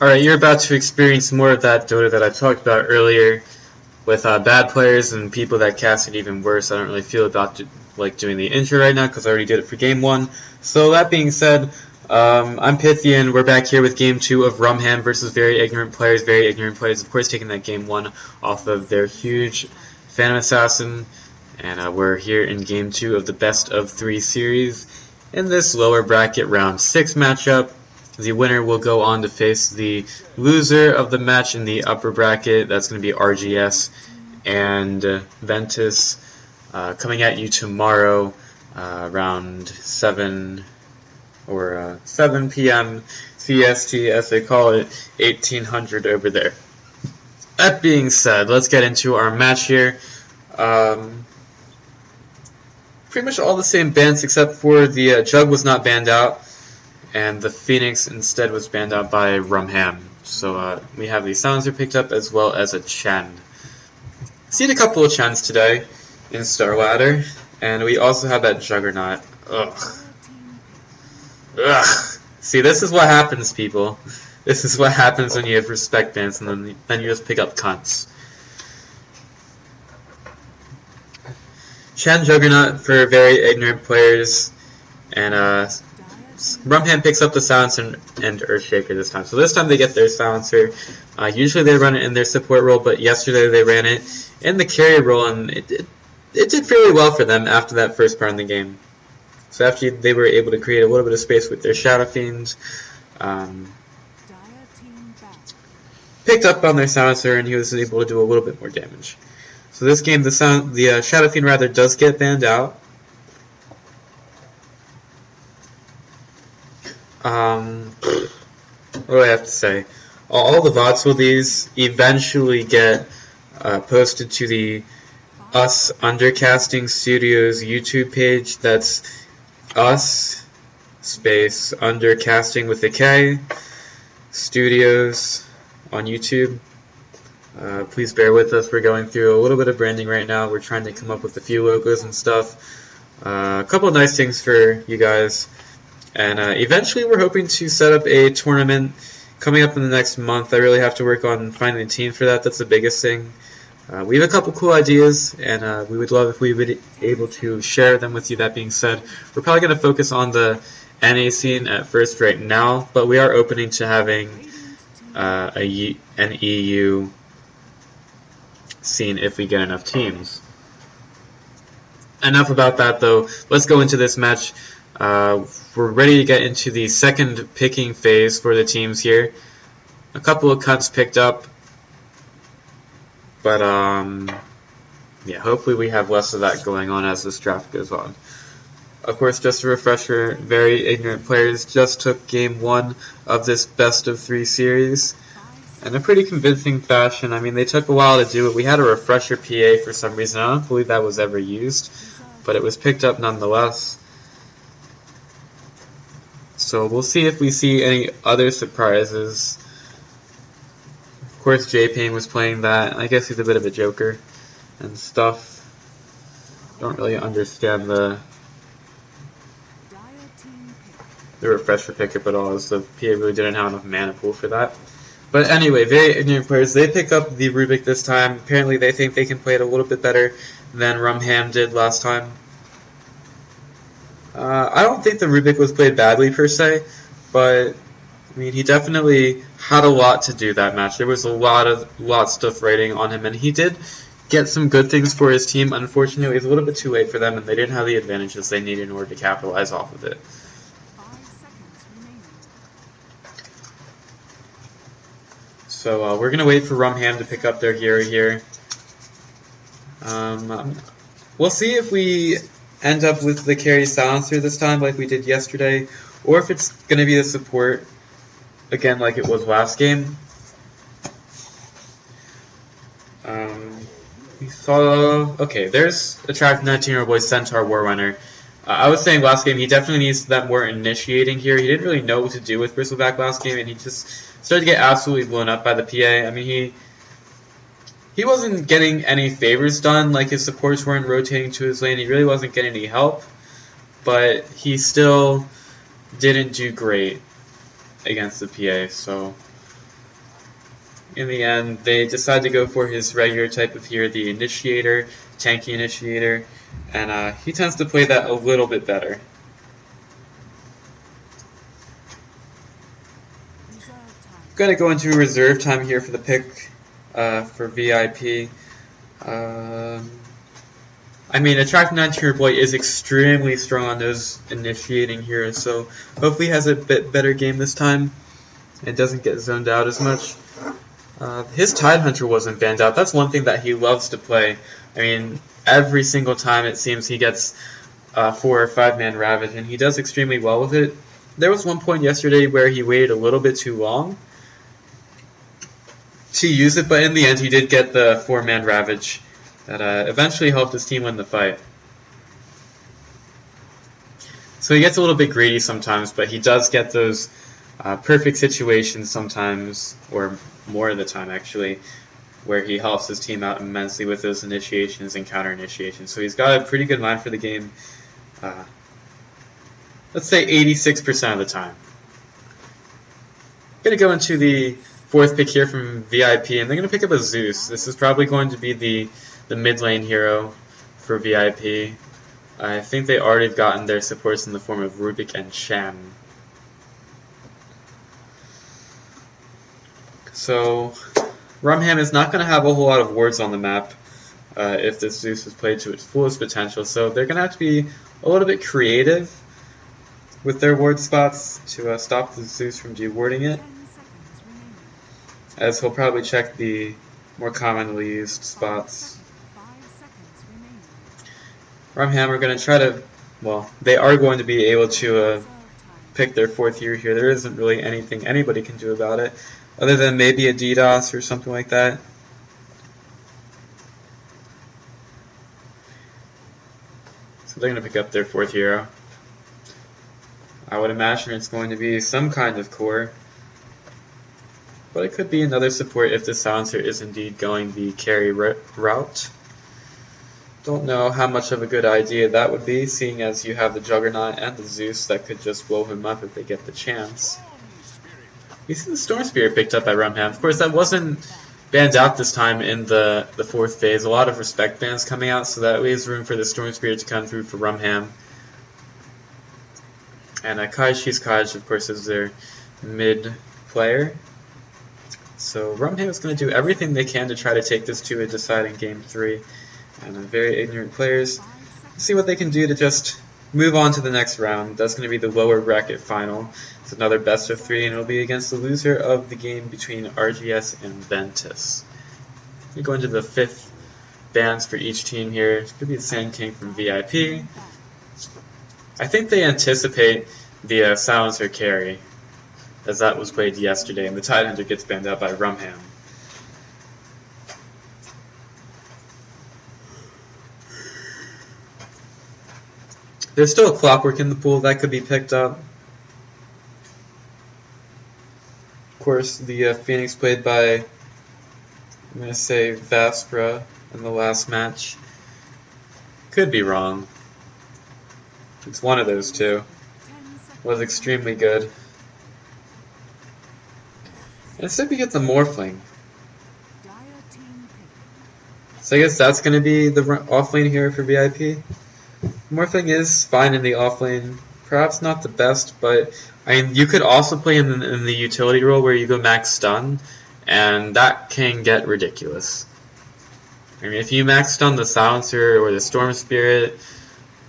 Alright, you're about to experience more of that Dota that I talked about earlier with bad players and people that cast it even worse. I don't really feel about doing the intro right now because I already did it for Game 1. So that being said, I'm Pythian. We're back here with Game 2 of Rum Ham versus Very Ignorant Players. Very Ignorant Players, of course, taking that Game 1 off of their huge Phantom Assassin. And we're here in Game 2 of the Best of 3 series. In this lower bracket Round 6 matchup, the winner will go on to face the loser of the match in the upper bracket. That's going to be RGS and Ventus coming at you tomorrow around 7 or 7 p.m. CST, as they call it, 1800 over there. That being said, let's get into our match here. Pretty much all the same bans except for the Jug was not banned out, and the Phoenix instead was banned out by Rum Ham. So we have the Silencer picked up as well as a Chen. Seen a couple of Chens today in Star Ladder, and we also have that Juggernaut. Ugh. See, this is what happens, people. This is what happens when you have respect bans and then you just pick up cunts. Chen Juggernaut for very ignorant players, and Rum Ham picks up the Silencer and Earthshaker this time. So this time they get their Silencer. Usually they run it in their support role, but yesterday they ran it in the carry role, and it did fairly well for them after that first part in the game. So after they were able to create a little bit of space with their Shadow Fiends, picked up on their Silencer, and he was able to do a little bit more damage. So this game, the Shadow Fiend rather does get banned out. What do I have to say? All the VODs with these eventually get posted to the Us Undercasting Studios YouTube page. That's Us space Undercasting with a K Studios on YouTube. Please bear with us. We're going through a little bit of branding right now. We're trying to come up with a few logos and stuff. A couple of nice things for you guys. And eventually we're hoping to set up a tournament coming up in the next month. I really have to work on finding a team for that. That's the biggest thing. We have a couple cool ideas, and we would love if we would be able to share them with you. That being said, we're probably going to focus on the NA scene at first right now, but we are opening to having an EU scene if we get enough teams. Enough about that, though. Let's go into this match. We're ready to get into the second picking phase for the teams here. A couple of cunts picked up, but yeah, hopefully we have less of that going on as this draft goes on. Of course, just a refresher, Very Ignorant Players just took Game 1 of this Best of 3 series in a pretty convincing fashion. I mean, they took a while to do it. We had a refresher PA for some reason. I don't believe that was ever used, but it was picked up nonetheless. So we'll see if we see any other surprises. Of course, J-Pain was playing that. I guess he's a bit of a joker and stuff. Don't really understand the refresher pickup at all, as the PA really didn't have enough mana pool for that. But anyway, Very Ignorant Players, they pick up the Rubik this time. Apparently they think they can play it a little bit better than Rum Ham did last time. I don't think the Rubik was played badly per se, but I mean, he definitely had a lot to do that match. There was a lot of stuff writing on him, and he did get some good things for his team. Unfortunately, it was a little bit too late for them, and they didn't have the advantages they needed in order to capitalize off of it. So we're gonna wait for Rum Ham to pick up their hero here. We'll see if we end up with the carry Silencer this time like we did yesterday, or if it's going to be the support again like it was last game. We saw, okay, there's attractive 19-year-old boy Centaur Warrunner. I was saying last game he definitely needs that more initiating here. He didn't really know what to do with Bristleback last game, and he just started to get absolutely blown up by the PA. I mean, he wasn't getting any favors done, like his supports weren't rotating to his lane, he really wasn't getting any help, but he still didn't do great against the PA, so in the end, they decide to go for his regular type of hero, the Initiator, tanky Initiator, and he tends to play that a little bit better. I'm going to go into reserve time here for the pick for VIP. I mean, Attract 9 Boy is extremely strong on those initiating heroes, so hopefully he has a bit better game this time and doesn't get zoned out as much. His Tide Hunter wasn't banned out. That's one thing that he loves to play. I mean, every single time it seems he gets 4 or 5-man Ravage, and he does extremely well with it. There was one point yesterday where he waited a little bit too long to use it, but in the end he did get the 4-man Ravage that eventually helped his team win the fight. So he gets a little bit greedy sometimes, but he does get those perfect situations sometimes, or more of the time actually, where he helps his team out immensely with those initiations and counter initiations. So he's got a pretty good mind for the game, let's say 86% of the time. I'm going to go into the 4th pick here from VIP, and they're going to pick up a Zeus. This is probably going to be the mid lane hero for VIP. I think they already have gotten their supports in the form of Rubik and Shan. So Rum Ham is not going to have a whole lot of wards on the map if this Zeus is played to its fullest potential, so they're going to have to be a little bit creative with their ward spots to stop the Zeus from dewarding it, as he'll probably check the more commonly used spots. Rum Ham are going to try to, well, they are going to be able to pick their 4th hero here. There isn't really anything anybody can do about it, other than maybe a DDoS or something like that. So they're going to pick up their 4th hero. I would imagine it's going to be some kind of core, but it could be another support if the Silencer is indeed going the carry route. Don't know how much of a good idea that would be, seeing as you have the Juggernaut and the Zeus that could just blow him up if they get the chance. You see the Storm Spirit picked up by Rum Ham. Of course, that wasn't banned out this time in the 4th phase. A lot of respect bans coming out, so that leaves room for the Storm Spirit to come through for Rum Ham. And Kaj, of course, is their mid player. So Rum Ham is going to do everything they can to try to take this to a deciding game 3. And very ignorant players see what they can do to just move on to the next round. That's going to be the lower bracket final. It's another best of 3, and it'll be against the loser of the game between RGS and Ventus. We go into the 5th bans for each team here. It's going to be the Sand King from VIP. I think they anticipate the Silencer carry, as that was played yesterday, and the Tide Hunter gets banned out by Rum Ham. There's still a Clockwork in the pool that could be picked up. Of course, the Phoenix played by, I'm going to say, Vaspra in the last match. Could be wrong. It's one of those two. Was extremely good. And instead we get the Morphling. So I guess that's going to be the offlane here for VIP. Morphling is fine in the offlane. Perhaps not the best, but I mean, you could also play in the utility role where you go max stun, and that can get ridiculous. I mean, if you max stun the Silencer or the Storm Spirit,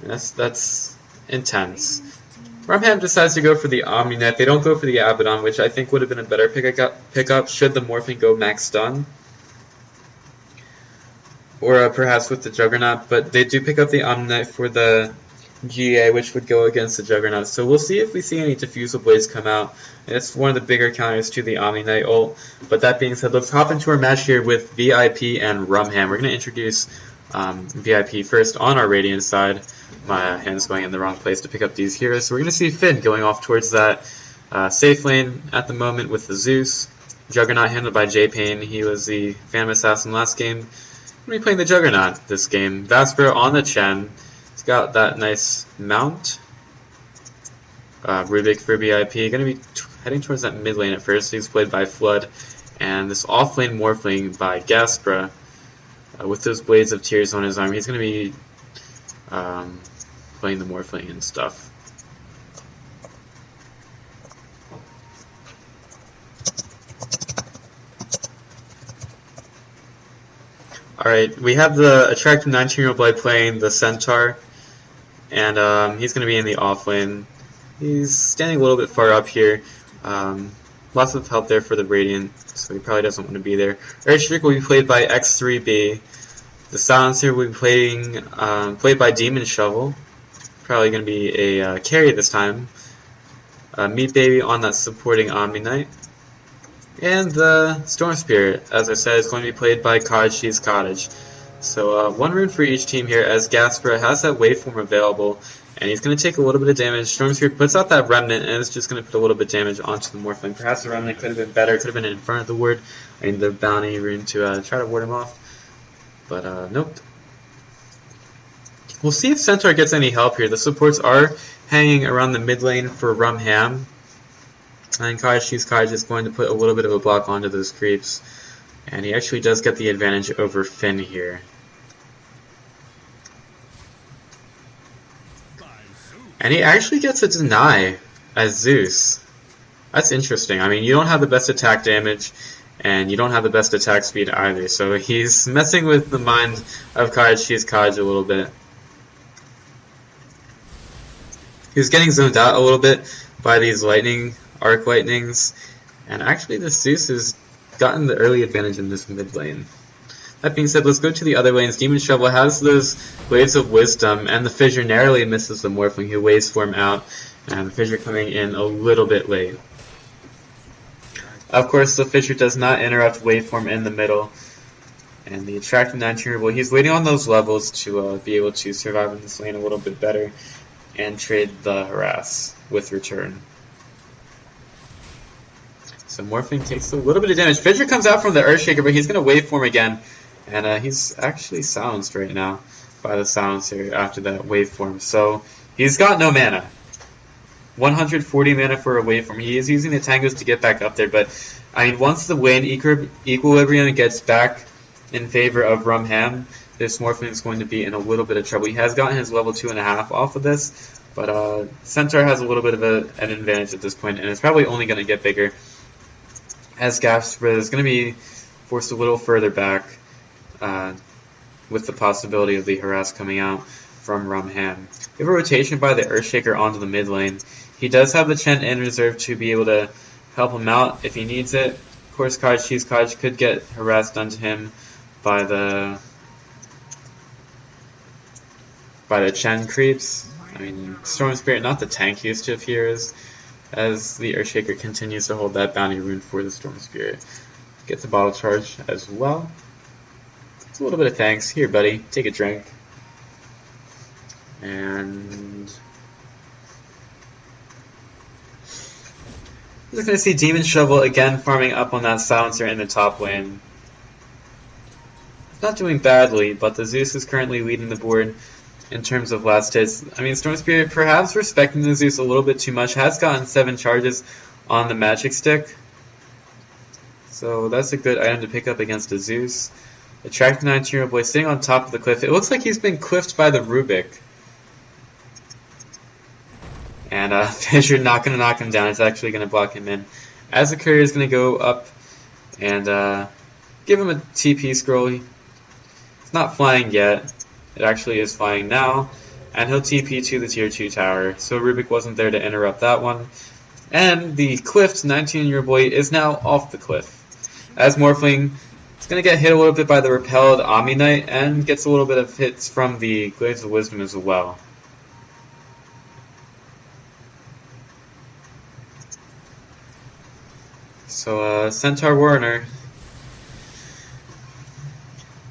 that's intense. Rum Ham decides to go for the Omni-Knight. They don't go for the Abaddon, which I think would have been a better pickup should the Morphling go max stun. Or perhaps with the Juggernaut, but they do pick up the Omni-Knight for the GA, which would go against the Juggernaut. So we'll see if we see any Diffusal Blades come out. And it's one of the bigger counters to the Omni-Knight ult. But that being said, let's hop into our match here with VIP and Rum Ham. We're going to introduce VIP first on our Radiant side. My hand's going in the wrong place to pick up these heroes. So we're going to see Finn going off towards that safe lane at the moment with the Zeus. Juggernaut handled by J-Pain. He was the Phantom Assassin last game. We're going to be playing the Juggernaut this game. Vaspera on the Chen. He's got that nice mount. Rubik for VIP. Going to be heading towards that mid lane at first. He's played by Flood And this off-lane Morphling by Gaspra, with those Blades of Tears on his arm, he's going to be playing the Morphling and stuff. Alright, we have the attractive 19-year-old boy playing the Centaur, and he's going to be in the off lane. He's standing a little bit far up here. Lots of help there for the Radiant, so he probably doesn't want to be there. Earthshake will be played by X3B. The Silencer will be played by Demon Shovel. Probably going to be a carry this time. Meat Baby on that supporting Omni Knight. And the Storm Spirit, as I said, is going to be played by Kaji's Cottage. So one rune for each team here, as Gaspra has that waveform available, and he's going to take a little bit of damage. Storm Spirit puts out that Remnant, and it's just going to put a little bit of damage onto the Morphling. Perhaps the Remnant could have been better, could have been in front of the ward, the bounty rune to try to ward him off. But nope. We'll see if Centaur gets any help here. The supports are hanging around the mid lane for Rum Ham. And Kaji's Cottage is going to put a little bit of a block onto those creeps. And he actually does get the advantage over Finn here. And he actually gets a deny as Zeus. That's interesting. I mean, you don't have the best attack damage, and you don't have the best attack speed either. So he's messing with the mind of Kaji's Cottage a little bit. He was getting zoned out a little bit by these arc lightnings, and actually the Zeus has gotten the early advantage in this mid lane. That being said, let's go to the other lanes. Demon Shovel has those Waves of Wisdom, and the Fissure narrowly misses the Morphling, who waveform out, and the Fissure coming in a little bit late. Of course, the Fissure does not interrupt waveform in the middle, and the attractive 19-year-old boy, he's waiting on those levels to be able to survive in this lane a little bit better and trade the harass with return. So Morphling takes a little bit of damage. Fissure comes out from the Earthshaker, but he's going to waveform again. And he's actually silenced right now by the Silencer after that waveform. So he's got no mana. 140 mana for a waveform. He is using the Tangos to get back up there, but I mean, once the win equilibrium gets back in favor of Rum Ham, this Morphling is going to be in a little bit of trouble. He has gotten his level 2.5 off of this, but Centaur has a little bit of an advantage at this point, and it's probably only going to get bigger as Gaspra is going to be forced a little further back with the possibility of the harass coming out from Rum Ham. We have a rotation by the Earthshaker onto the mid lane. He does have the Chen in reserve to be able to help him out if he needs it. Of course, Kaji's Cottage could get harassed done to him by the Chen creeps. I mean, Storm Spirit, not the tankiest of heroes, as the Earthshaker continues to hold that bounty rune for the Storm Spirit. Gets a bottle charge as well. It's a little bit of thanks. Here, buddy, take a drink. And we're just going to see Demon Shovel again farming up on that Silencer in the top lane. It's not doing badly, but the Zeus is currently leading the board in terms of last hits. I mean, Storm Spirit perhaps respecting the Zeus a little bit too much, has gotten 7 charges on the magic stick. So that's a good item to pick up against a Zeus. Attractive 19-year-old boy sitting on top of the cliff. It looks like he's been cliffed by the Rubik. And Fissure not going to knock him down. It's actually going to block him in. As the courier is going to go up and give him a TP scroll. It's not flying yet. It actually is flying now. And he'll TP to the tier 2 tower. So Rubik wasn't there to interrupt that one. And the cliffed 19-year-old boy is now off the cliff. As Morphling is going to get hit a little bit by the repelled Omni Knight and gets a little bit of hits from the Glaives of Wisdom as well. So Centaur Warner,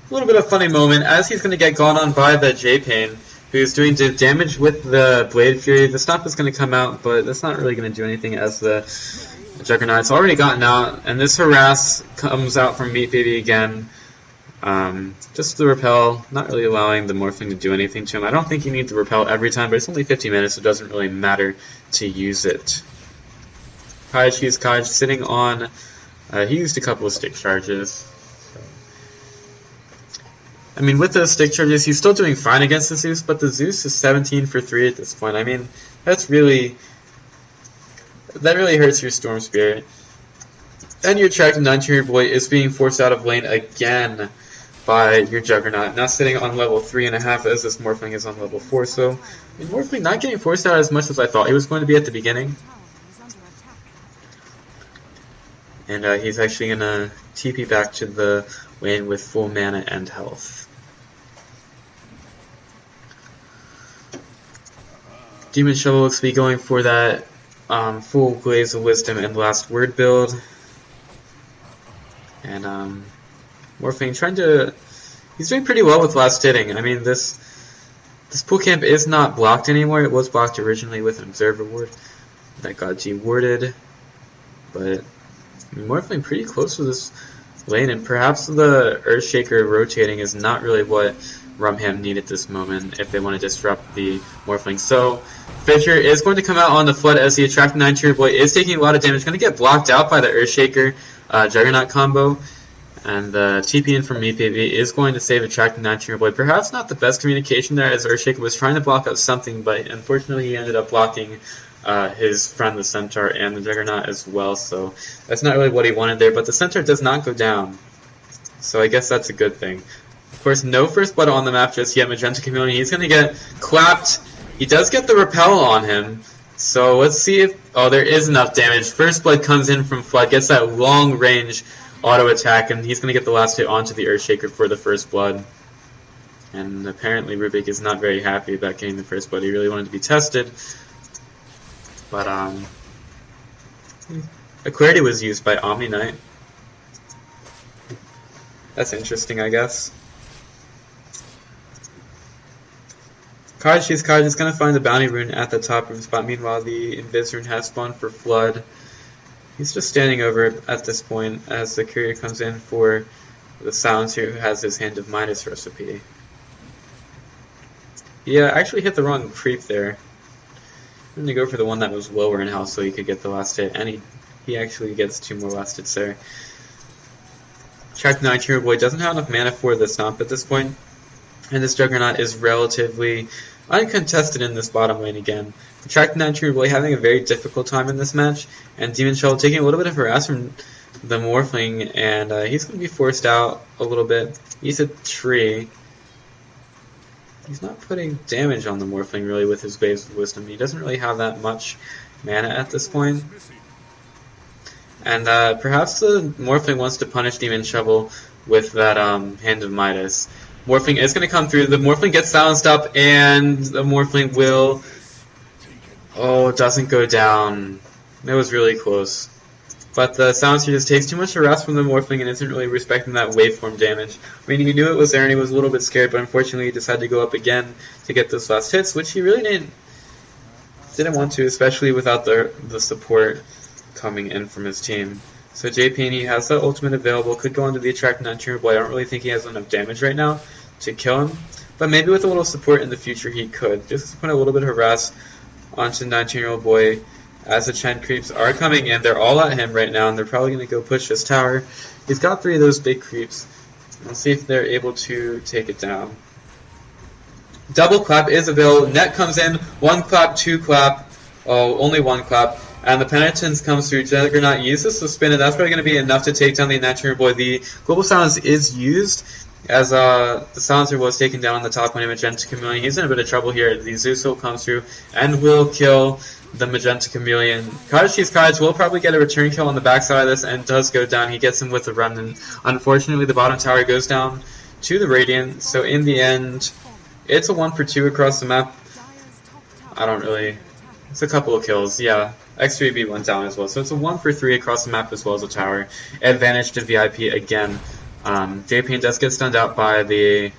a little bit of a funny moment as he's going to get gone on by the J-Pain, who's doing damage with the Blade Fury. The stop is going to come out, but that's not really going to do anything as the Juggernaut's already gotten out, and this harass comes out from Meat Baby again. Just the repel, not really allowing the Morphling to do anything to him. I don't think you need the repel every time, but it's only 50 minutes, so it doesn't really matter to use it. Kaji's Cottage sitting on He used a couple of stick charges. So. I mean, with those stick charges, he's still doing fine against the Zeus, but the Zeus is 17 for 3 at this point. I mean, that really hurts your Storm Spirit. And your attractive 19-year boy is being forced out of lane again by your Juggernaut, now sitting on level 3.5 as this Morphling is on level 4. So, I mean, Morphling not getting forced out as much as I thought he was going to be at the beginning. And he's actually going to TP back to the lane with full mana and health. Demon Shovel looks to be going for that full Glaze of Wisdom and Last Word build. And Morphling he's doing pretty well with Last Hitting. I mean, this pool camp is not blocked anymore. It was blocked originally with an Observer Ward that got dewarded. But I mean, Morphling pretty close to this lane, and perhaps the Earthshaker rotating is not really what Rum Ham need at this moment if they want to disrupt the Morphling. So Fissure is going to come out on the Flood as the attractive 19-year boy is taking a lot of damage. Going to get blocked out by the Earthshaker Juggernaut combo. And the TP in from MePV is going to save attractive 19-year boy. Perhaps not the best communication there, as Earthshaker was trying to block out something, but unfortunately he ended up blocking his friend the Centaur and the Juggernaut as well. So that's not really what he wanted there. But the Centaur does not go down, so I guess that's a good thing. Of course, no First Blood on the map just yet. Magenta Chameleon, he's going to get clapped. He does get the Repel on him. So let's see if... Oh, there is enough damage. First Blood comes in from Flood, gets that long range auto attack, and he's going to get the last hit onto the Earthshaker for the First Blood. And apparently Rubik is not very happy about getting the First Blood. He really wanted to be tested. But, Clarity was used by Omni Knight. That's interesting, I guess. Kaj is going to find the Bounty Rune at the top room spot. Meanwhile, the Invis Rune has spawned for Flood. He's just standing over it at this point as the courier comes in for the Silencer who has his Hand of Midas recipe. He actually hit the wrong creep there. I'm going to go for the one that was lower in health so he could get the last hit, and he actually gets 2 more last hits there. Track 9 Boy doesn't have enough mana for the Stomp at this point, and this Juggernaut is relatively uncontested in this bottom lane again. Track 9 Boy having a very difficult time in this match, and Demon Shovel taking a little bit of harass from the Morphling, and he's going to be forced out a little bit. He's a tree. He's not putting damage on the Morphling really with his Glaze of Wisdom. He doesn't really have that much mana at this point. And perhaps the Morphling wants to punish Demon Shovel with that Hand of Midas. Morphling is going to come through. The Morphling gets silenced up, and the Morphling will... Oh, it doesn't go down. It was really close. But the Silencer just takes too much harass from the Morphling and isn't really respecting that waveform damage. I mean, he knew it was there and he was a little bit scared, but unfortunately he decided to go up again to get those last hits, which he really didn't want to, especially without the support coming in from his team. So JP, he has that ultimate available, could go into the Attract 19-year boy. I don't really think he has enough damage right now to kill him, but maybe with a little support in the future he could. Just put a little bit of harass onto 19-year-old boy. As the Chen creeps are coming in, they're all at him right now, and they're probably going to go push this tower. He's got 3 of those big creeps. Let's see if they're able to take it down. Double clap is available. Net comes in, 1 clap, 2 clap, only 1 clap, and the Penitence comes through. Juggernaut uses the spin, and that's probably going to be enough to take down the 19-year boy. The Global Silence is used, as the Silencer was taken down on the top lane of Magenta Chameleon. He's in a bit of trouble here. The Zeus will come through and will kill the Magenta Chameleon. Cottage will probably get a return kill on the backside of this and does go down. He gets him with the Remnant. Unfortunately, the bottom tower goes down to the Radiant, so in the end, it's a 1 for 2 across the map. It's a couple of kills, yeah. X3B went down as well, so it's a 1 for 3 across the map as well as the tower. Advantage to VIP again. JP does get stunned out by the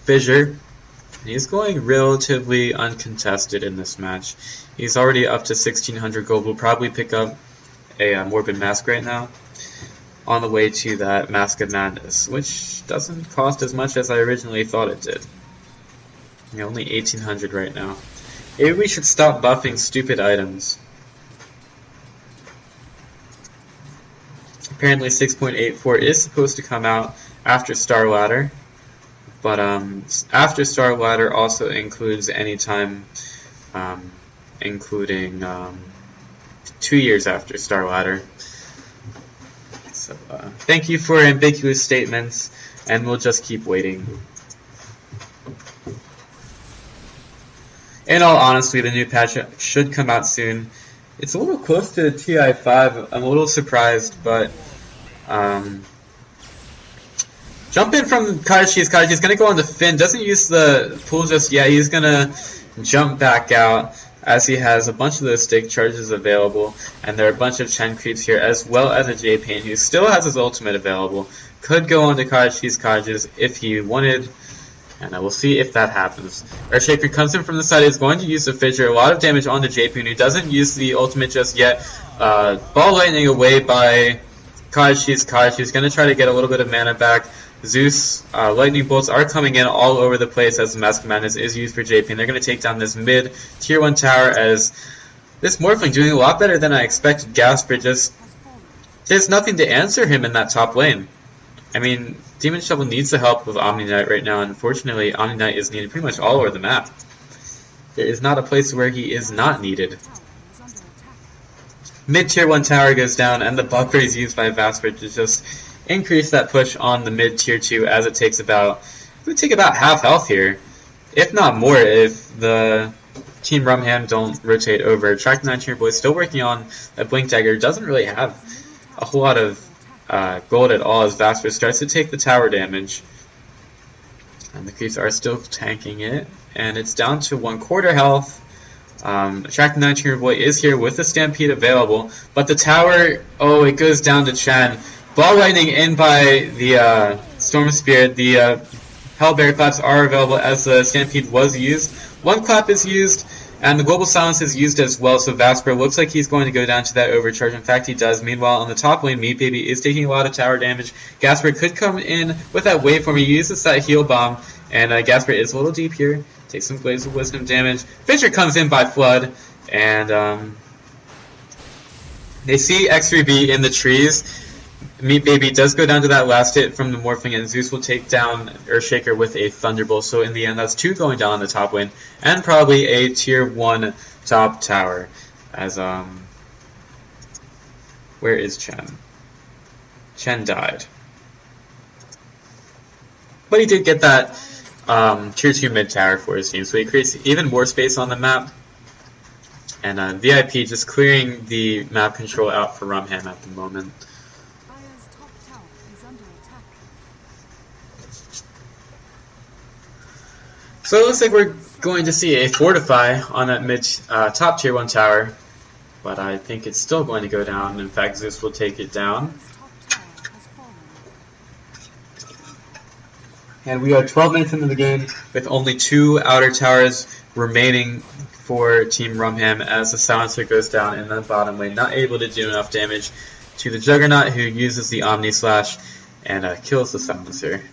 Fissure. He's going relatively uncontested in this match. He's already up to 1600 gold. We'll probably pick up a Morbid Mask right now on the way to that Mask of Madness, which doesn't cost as much as I originally thought it did. Only 1800 right now. Maybe we should stop buffing stupid items. Apparently 6.84 is supposed to come out after Star Ladder, but after Star Ladder also includes any time, including 2 years after Star Ladder. So thank you for ambiguous statements, and we'll just keep waiting. In all honesty, the new patch should come out soon. It's a little close to TI5. I'm a little surprised, but jump in from Kaji's. Kaji's going to go on the Finn. Doesn't use the pool just yet. He's going to jump back out as he has a bunch of those stake charges available. And there are a bunch of Chen creeps here, as well as a J-Pain, who still has his ultimate available. Could go on to Kaji's if he wanted. And we'll see if that happens. Earthshaker comes in from the side, is going to use the Fissure. A lot of damage on the J-Poon, who doesn't use the ultimate just yet. Ball lightning away by Kaji's. Kaji's going to try to get a little bit of mana back. Zeus, lightning bolts are coming in all over the place as the Mask of Madness is used for J-Poon. They're going to take down this mid tier 1 tower as this Morphling doing a lot better than I expected. Gasper just, there's nothing to answer him in that top lane. I mean, Demon Shovel needs the help of Omni Knight right now. Unfortunately, Omni Knight is needed pretty much all over the map. There is not a place where he is not needed. Mid tier 1 tower goes down, and the buffer is used by Vasper to just increase that push on the mid tier 2 as it takes about, it would take about half health here, if not more, if the Team Rum Ham don't rotate over. Track 9 tier boy still working on a Blink Dagger, doesn't really have a whole lot of gold at all as Vasper starts to take the tower damage. And the creeps are still tanking it, and it's down to 1/4 health. Track 9 tier boy is here with the Stampede available, but the tower, oh, it goes down to Chen. Ball lightning in by the Storm Spirit. The Hellbear claps are available as the Stampede was used. One clap is used, and the Global Silence is used as well, so Vasper looks like he's going to go down to that overcharge. In fact, he does. Meanwhile, on the top lane, Meat Baby is taking a lot of tower damage. Gasper could come in with that waveform. He uses that heal bomb, and Gasper is a little deep here. Takes some Blades of Wisdom damage. Fissure comes in by Flood, and they see X3B in the trees. Meat Baby does go down to that last hit from the Morphling, and Zeus will take down Earthshaker with a Thunderbolt. So in the end, that's 2 going down on the top lane, and probably a tier 1 top tower. As where is Chen? Chen died, but he did get that tier 2 mid tower for his team, so he creates even more space on the map. And VIP just clearing the map control out for Rum Ham at the moment. So it looks like we're going to see a Fortify on that mid top tier 1 tower, but I think it's still going to go down. In fact, Zeus will take it down. And we are 12 minutes into the game with only 2 outer towers remaining for Team Rum Ham as the Silencer goes down in the bottom lane, not able to do enough damage to the Juggernaut, who uses the Omni Slash and kills the Silencer.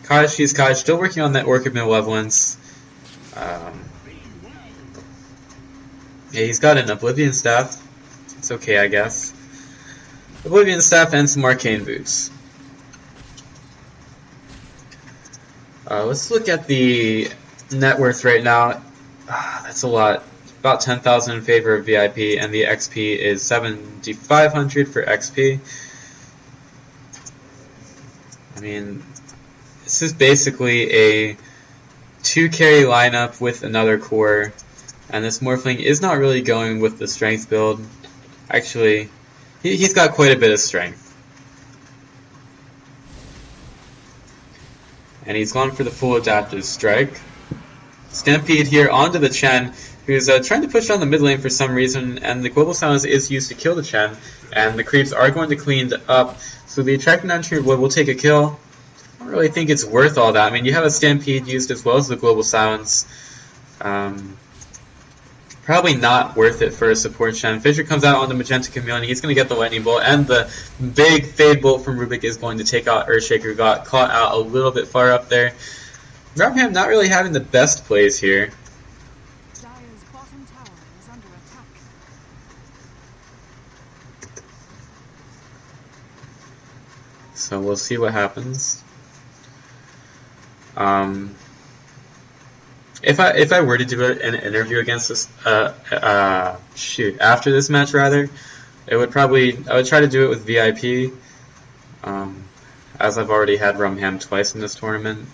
Kaji's still working on that Orchid Malevolence. Yeah, he's got an Oblivion Staff. It's okay, I guess. Oblivion Staff and some Arcane Boots. Let's look at the net worth right now. That's a lot. About 10,000 in favor of VIP, and the XP is 7,500 for XP. I mean, this is basically a 2-carry lineup with another core, and this Morphling is not really going with the strength build. Actually, he's got quite a bit of strength. And he's gone for the full adaptive strike. Stampede here onto the Chen, who's trying to push down the mid lane for some reason, and the Global Silence is used to kill the Chen, and the creeps are going to clean up, so the Attracting Nine-Tree will take a kill. I don't really think it's worth all that. I mean, you have a Stampede used as well as the Global Silence. Probably not worth it for a support Chen. Fissure comes out on the Magenta Chameleon. He's going to get the Lightning Bolt, and the big Fade Bolt from Rubik is going to take out Earthshaker. Got caught out a little bit far up there. Rum Ham not really having the best plays here. So we'll see what happens. If I were to do an interview against this, after this match rather, I would try to do it with VIP, as I've already had Rum Ham twice in this tournament.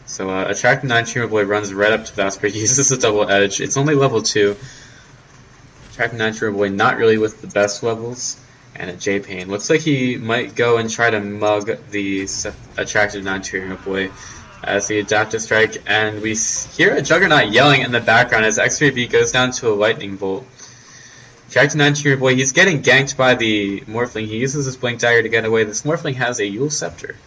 So Attractive 9 Boy runs right up to Vesper, uses a double edge. It's only level 2. Attractive 9 Boy not really with the best levels. And a J-Pain. Looks like he might go and try to mug the Attractive 9 Boy as the Adaptive Strike, and we hear a Juggernaut yelling in the background as X3B goes down to a Lightning Bolt. Attractive 9 Boy, he's getting ganked by the Morphling. He uses his Blink Dagger to get away. This Morphling has a Yule Scepter.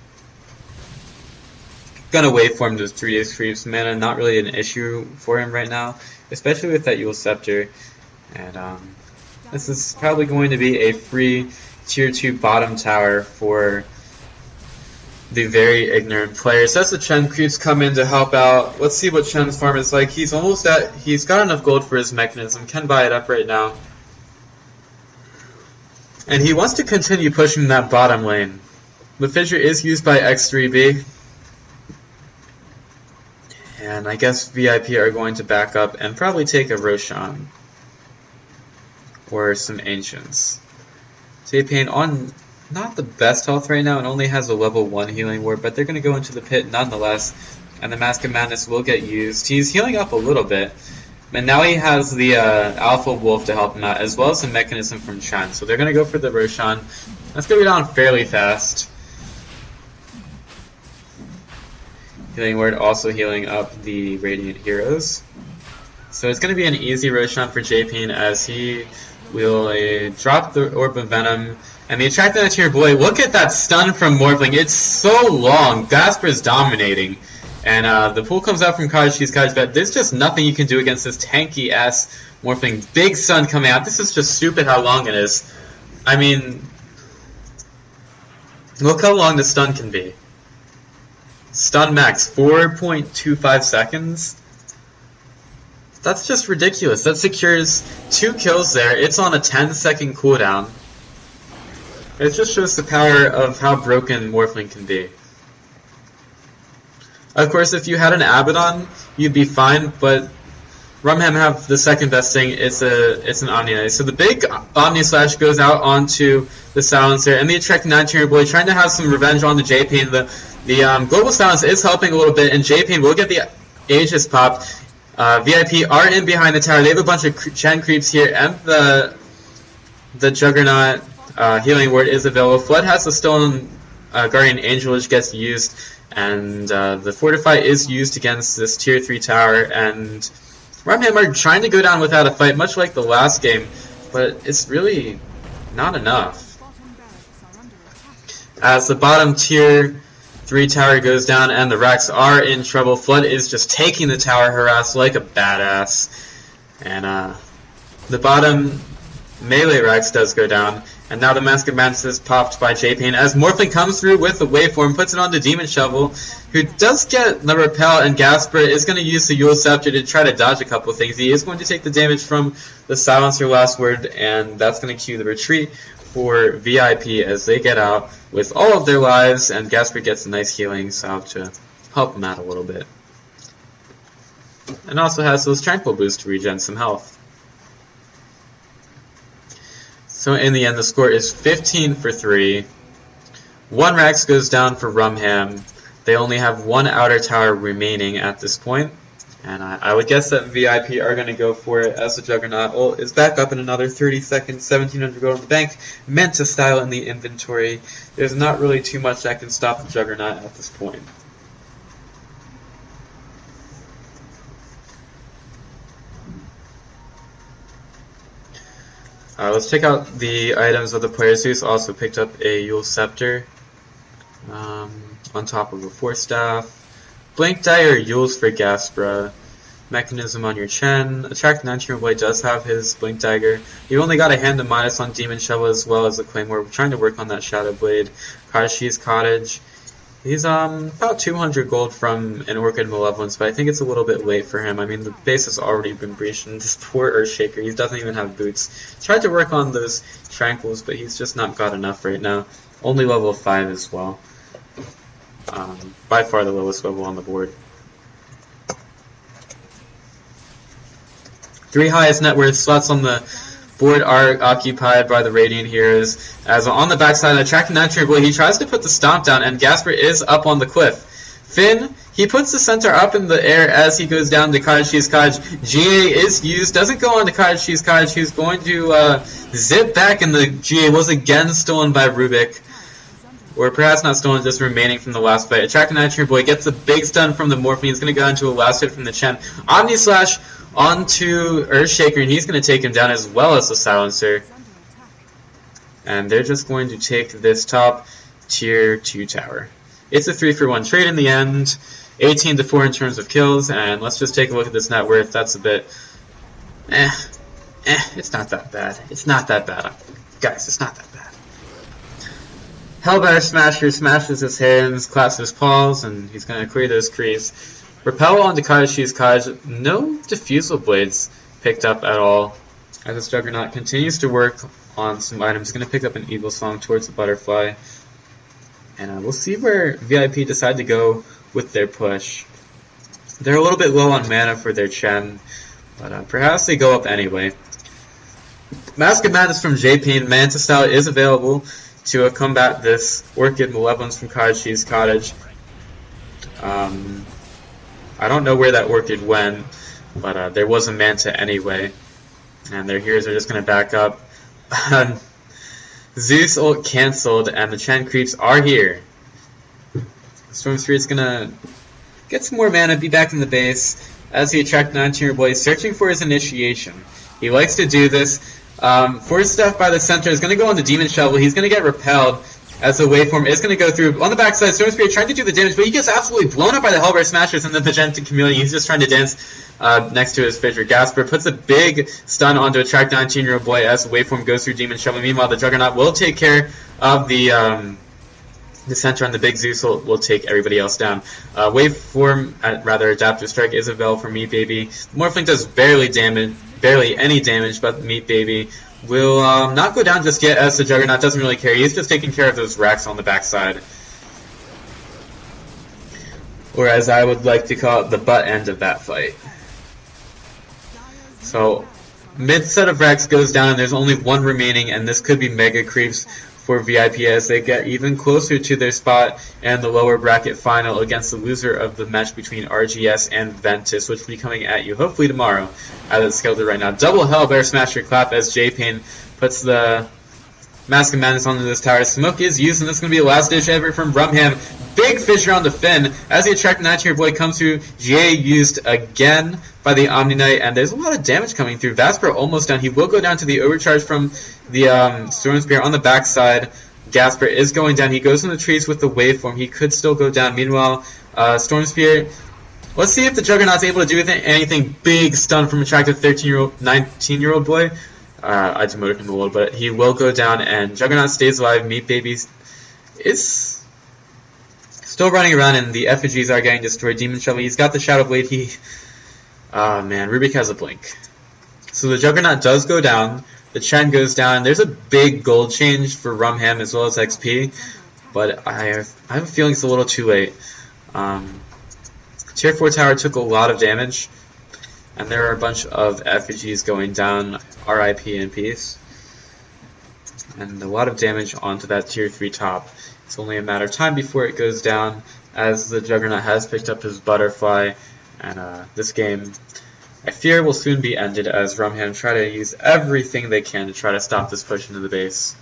Gonna waveform those 3-days creeps. Mana not really an issue for him right now, especially with that Yule Scepter. And this is probably going to be a free tier 2 bottom tower for the very ignorant players. As the Chen creeps come in to help out, let's see what Chen's farm is like. He's got enough gold for his mechanism, can buy it up right now. And he wants to continue pushing that bottom lane. The Fissure is used by X3B. And I guess VIP are going to back up and probably take a Roshan. Or some Ancients. J-Pain on not the best health right now and only has a level 1 healing ward, but they're going to go into the pit nonetheless, and the Mask of Madness will get used. He's healing up a little bit, and now he has the Alpha Wolf to help him out, as well as the mechanism from Chen. So they're going to go for the Roshan. That's going to go down fairly fast. Healing ward also healing up the Radiant Heroes. So it's going to be an easy Roshan for J-Pain as he will drop the Orb of Venom. And the Attractive 9 Boy, look at that stun from Morphling. It's so long. Gasper's dominating. And the pool comes out from Cottage Cheese Cottage, but there's just nothing you can do against this tanky-ass Morphling. Big stun coming out. This is just stupid how long it is. I mean, look how long the stun can be. Stun max, 4.25 seconds. That's just ridiculous. That secures 2 kills there. It's on a 10-second cooldown. It just shows the power of how broken Morphling can be. Of course, if you had an Abaddon, you'd be fine, but Rum Ham have the second best thing. It's an Omni Knight. So the big Omni Slash goes out onto the Silencer, and the Attractive 9 Boy trying to have some revenge on the J-Pain. The Global Silence is helping a little bit, and J-Pain will get the Aegis popped. VIP are in behind the tower. They have a bunch of Chen creeps here, and the Juggernaut healing ward is available. Flood has the Stolen Guardian Angel, which gets used, and the Fortify is used against this tier 3 tower, and Rum Ham are trying to go down without a fight, much like the last game, but it's really not enough. As the bottom tier 3 tower goes down and the Rex are in trouble, Flood is just taking the tower harass like a badass, and the bottom melee Rex does go down, and now the Mask of Madness is popped by J-Pain as Morphling comes through with the waveform, puts it on the Demon Shovel, who does get the repel, and Gasper is going to use the Yule Scepter to try to dodge a couple of things. He is going to take the damage from the Silencer last word, and that's going to cue the retreat for VIP as they get out with all of their lives, and Gasper gets a nice healing salve to help him out a little bit. And also has those Tranquil boosts to regen some health. So in the end, the score is 15-3. 1 Rex goes down for Rum Ham. They only have 1 outer tower remaining at this point. And I would guess that VIP are going to go for it as the Juggernaut is back up in another 30 seconds, 1700 gold in the bank, meant to style in the inventory. There's not really too much that can stop the Juggernaut at this point. Let's check out the items of the players. Zeus also picked up a Yule Scepter on top of a Force Staff. Blink Dagger, Yules for Gaspra. Mechanism on your Chen. Attractive 9 Boy does have his Blink Dagger. You only got a hand of minus on Demon Shovel as well as a Claymore. We're trying to work on that Shadow Blade. Kashi's Cottage. He's about 200 gold from an Orchid Malevolence, but I think it's a little bit late for him. I mean, the base has already been breached, and this poor Earthshaker, he doesn't even have boots. Tried to work on those Tranquils, but he's just not got enough right now. Only level 5 as well. By far the lowest level on the board. 3 highest net worth slots on the board are occupied by the Radiant Heroes. As on the backside, attracting Nitrogen Boy, he tries to put the stomp down, and Gasper is up on the cliff. Finn, he puts the center up in the air as he goes down to Cottage Cheese Cottage. GA is used, doesn't go on to Cottage Cheese Cottage. He's going to zip back, and the GA was again stolen by Rubik. Or perhaps not stolen, just remaining from the last fight. Attracting Nitrogen Boy gets a big stun from the Morphine. He's going to go into a last hit from the Chen. Omni Slash onto Earthshaker, and he's going to take him down as well as the Silencer. And they're just going to take this top tier 2 tower. It's a 3-for-1 trade in the end. 18 to 4 in terms of kills, and let's just take a look at this net worth. That's a bit... it's not that bad. It's not that bad. Guys, it's not that bad. Hellbear Smasher smashes his hands, claps his paws, and he's going to clear those creeps. Repel onto Cottage Cheese Cottage. No Diffusal Blades picked up at all. As this Juggernaut continues to work on some items, he's going to pick up an Eagle Song towards the Butterfly. And we'll see where VIP decide to go with their push. They're a little bit low on mana for their Chen, but perhaps they go up anyway. Mask of Madness from J-Pain Manta Style is available to combat this Orchid Malevolence from Cottage Cheese Cottage. I don't know where that Orchid went, but there was a Manta anyway. And their heroes are just going to back up. Zeus ult cancelled, and the Chen creeps are here. Storm Spirit's going to get some more mana, be back in the base, as he attracts 19-year boy, searching for his initiation. He likes to do this. Force Stuff by the center is going to go on the Demon Shovel. He's going to get repelled, as the waveform is going to go through. On the backside, Storm Spirit trying to do the damage, but he gets absolutely blown up by the Hellbear Smashers and the Magenta Chameleon. He's just trying to dance next to his Fissure. Gasper puts a big stun onto attract 19-year-old boy as the waveform goes through Demon Shovel. Meanwhile, the Juggernaut will take care of the center, and the big Zeus will take everybody else down. Waveform, rather Adaptive Strike, is available for Meat Baby. Morphling does barely any damage, but Meat Baby will not go down just yet, as the Juggernaut doesn't really care. He's just taking care of those racks on the backside. Or as I would like to call it, the butt end of that fight. So, mid set of racks goes down, and there's only one remaining, and this could be mega creeps for VIP as they get even closer to their spot and the lower bracket final against the loser of the match between RGS and Ventus, which will be coming at you hopefully tomorrow as it's scheduled right now. Double Hellbear Smasher clap as J-Pain puts the Mask of Madness onto this tower. Smoke is used, and this is going to be a last ditch effort from Rum Ham. Big fissure on the Finn as the attract 19-year boy comes through. GA used again by the Omni Knight, and there's a lot of damage coming through. Vasper almost down. He will go down to the overcharge from the Storm Spear on the backside. Gasper is going down. He goes in the trees with the waveform. He could still go down. Meanwhile, Storm Spear. Let's see if the Juggernaut's able to do anything big. Stun from attractive 19-year-old boy. I demoted him a little, but he will go down, and Juggernaut stays alive. Meat Baby is still running around, and the effigies are getting destroyed. Demon Shovel, he's got the Shadow Blade. Oh man, Rubik has a blink. So the Juggernaut does go down. The Chen goes down. There's a big gold change for Rum Ham as well as XP, but I have a feeling it's a little too late. Tier 4 tower took a lot of damage, and there are a bunch of effigies going down. RIP in peace. And a lot of damage onto that tier 3 top. It's only a matter of time before it goes down, as the Juggernaut has picked up his Butterfly, and this game, I fear, will soon be ended as Rum Ham try to use everything they can to try to stop this push into the base.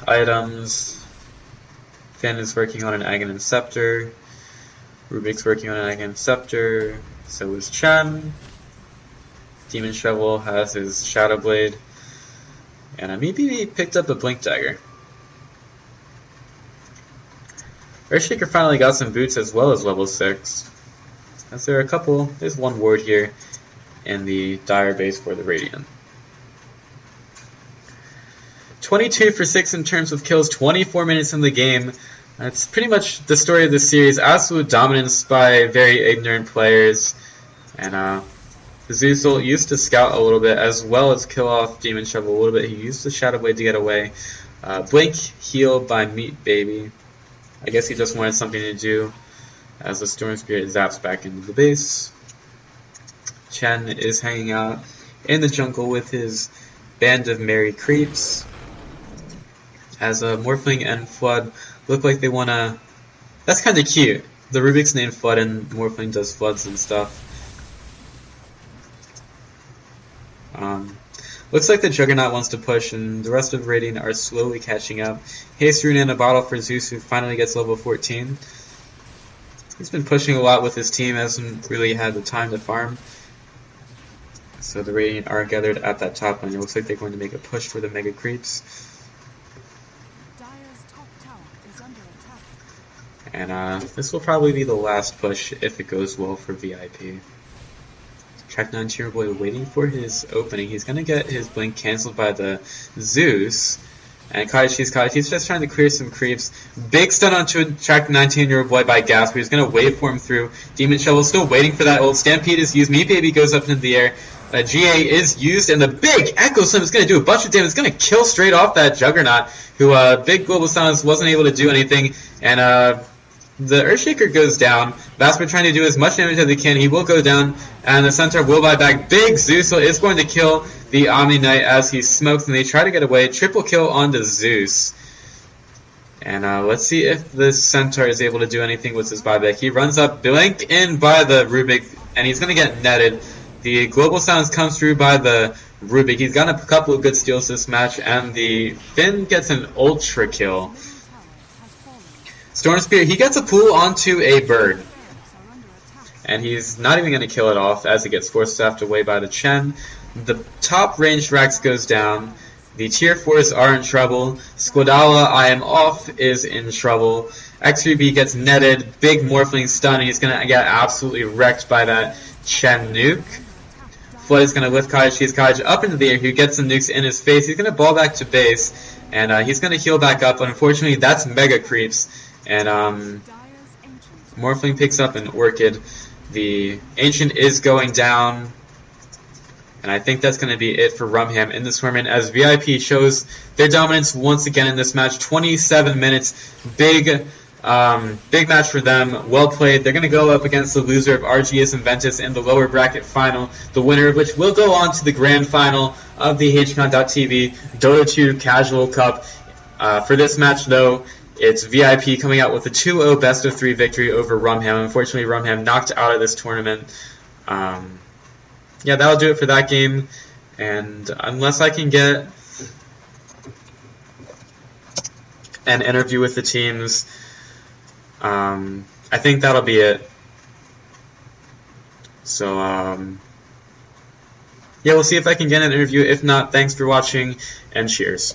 Items. Finn is working on an Aghanim Scepter. Rubik's working on an Aghanim Scepter. So is Chen. Demon Shovel has his Shadow Blade. And maybe picked up a Blink Dagger. Earthshaker finally got some boots as well as level 6. As there are there's one ward here in the Dire base for the Radiant. 22 for 6 in terms of kills, 24 minutes in the game. That's pretty much the story of the series. Absolute dominance by very ignorant players. And Zeus used to scout a little bit as well as kill off Demon Shovel a little bit. He used the Shadow Blade to get away. Blink heal by Meat Baby. I guess he just wanted something to do as the Storm Spirit zaps back into the base. Chen is hanging out in the jungle with his band of merry creeps. As Morphling and Flood look like they wanna... That's kinda cute. The Rubik's named Flood and Morphling does floods and stuff. Looks like the Juggernaut wants to push, and the rest of Radiant are slowly catching up. Haste Rune in a bottle for Zeus, who finally gets level 14. He's been pushing a lot with his team, hasn't really had the time to farm. So the Radiant are gathered at that top lane. It looks like they're going to make a push for the Mega Creeps. And this will probably be the last push if it goes well for VIP. Track 9 Tier Boy waiting for his opening. He's going to get his blink cancelled by the Zeus. And Kaichi's just trying to clear some creeps. Big stun onto Track 19-year-old boy by Gasper. He's going to wave for him through. Demon Shovel still waiting for that ult. Stampede is used. Meat Baby goes up into the air. GA is used, and the big Echo Slam is going to do a bunch of damage. It's going to kill straight off that Juggernaut, who Big Global Silence wasn't able to do anything. And the Earthshaker goes down. Vasper trying to do as much damage as he can. He will go down, and the Centaur will buy back. Big Zeus is going to kill the Omni Knight as he smokes, and they try to get away. Triple kill onto Zeus. And let's see if the Centaur is able to do anything with his buyback. He runs up, blink in by the Rubik, and he's going to get netted. The Global Silence comes through by the Rubik. He's gotten a couple of good steals this match, and the Finn gets an Ultra kill. Storm Spirit, he gets a pull onto a bird. And he's not even going to kill it off as it gets force staffed away by the Chen. The top ranged Rax goes down. The tier 4s are in trouble. Squadala, I am off, is in trouble. X3B gets netted. Big Morphling stun, and he's going to get absolutely wrecked by that Chen nuke. Flood is going to lift Kaiji up into the air. He gets some nukes in his face. He's going to ball back to base. And he's going to heal back up. Unfortunately, that's Mega Creeps. And Morphling picks up an Orchid. The Ancient is going down. And I think that's going to be it for Rum Ham in this tournament as VIP shows their dominance once again in this match. 27 minutes. Big match for them. Well played. They're going to go up against the loser of RGS and Ventus in the lower bracket final. The winner of which will go on to the grand final of the HCon.TV Dota 2 Casual Cup. For this match, though, it's VIP coming out with a 2-0 best-of-3 victory over Rum Ham. Unfortunately, Rum Ham knocked out of this tournament. Yeah, that'll do it for that game. And unless I can get an interview with the teams, I think that'll be it. So, yeah, we'll see if I can get an interview. If not, thanks for watching, and cheers.